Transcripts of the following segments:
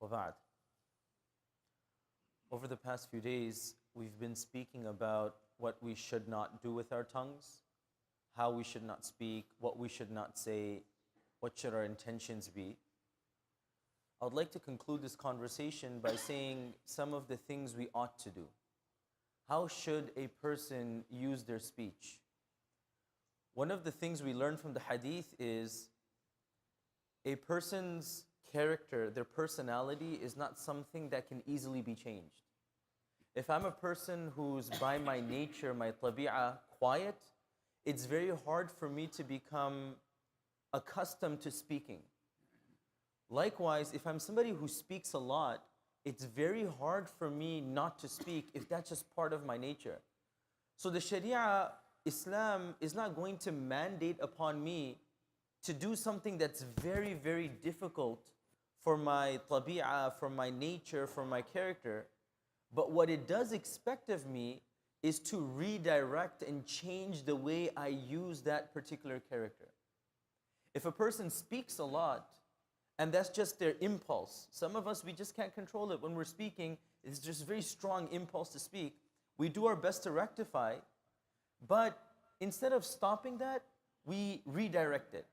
وبعد. Over the past few days, we've been speaking about what we should not do with our tongues, how we should not speak, what we should not say, what should our intentions be. I would like to conclude this conversation by saying some of the things we ought to do. How should a person use their speech? One of the things we learn from the hadith is a person's character, their personality is not something that can easily be changed. If I'm a person who's by my nature, my tabi'ah, quiet, it's very hard for me to become accustomed to speaking. Likewise, if I'm somebody who speaks a lot, it's very hard for me not to speak if that's just part of my nature. So the Sharia, Islam, is not going to mandate upon me to do something that's very, very difficult for my tabi'ah, for my nature, for my character. But what it does expect of me is to redirect and change the way I use that particular character. If a person speaks a lot, and that's just their impulse. Some of us, we just can't control it. When we're speaking, it's just a very strong impulse to speak. We do our best to rectify, but instead of stopping that, we redirect it.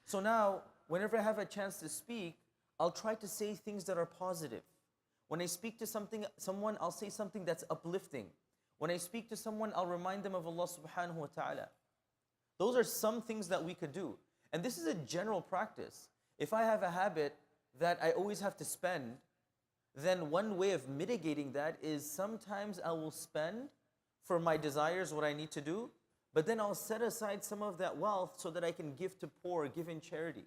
So now, whenever I have a chance to speak, I'll try to say things that are positive. When I speak to someone, I'll say something that's uplifting. When I speak to someone, I'll remind them of Allah subhanahu wa ta'ala. Those are some things that we could do. And this is a general practice. If I have a habit that I always have to spend, then one way of mitigating that is sometimes I will spend for my desires, what I need to do, but then I'll set aside some of that wealth so that I can give to poor, give in charity.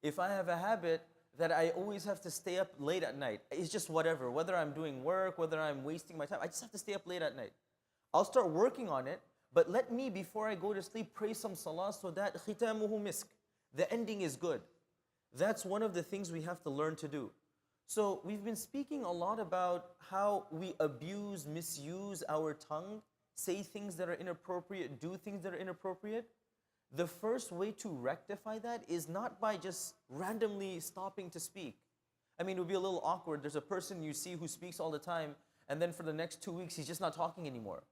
If I have a habit that I always have to stay up late at night, it's just whatever, whether I'm doing work, whether I'm wasting my time, I just have to stay up late at night. I'll start working on it, but let me, before I go to sleep, pray some salah so that khitamuhu misk, the ending is good. That's one of the things we have to learn to do. So we've been speaking a lot about how we abuse, misuse our tongue, say things that are inappropriate, do things that are inappropriate. The first way to rectify that is not by just randomly stopping to speak. I mean, it would be a little awkward. There's a person you see who speaks all the time, and then for the next 2 weeks, he's just not talking anymore.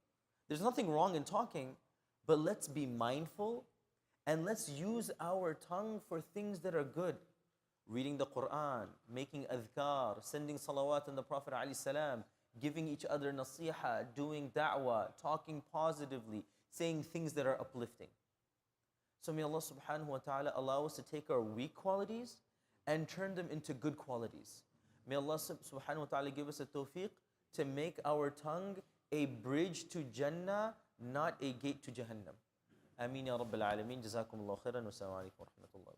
There's nothing wrong in talking, but let's be mindful and let's use our tongue for things that are good. Reading the Quran, making adhkar, sending salawat on the Prophet ﷺ, giving each other nasiha, doing da'wah, talking positively, saying things that are uplifting. So may Allah subhanahu wa ta'ala allow us to take our weak qualities and turn them into good qualities. May Allah subhanahu wa ta'ala give us a tawfiq to make our tongue a bridge to Jannah, not a gate to Jahannam. Ameen ya Rabbil Alameen. Jazakumullahu khairan wa assalamu alaikum wa rahmatullahi.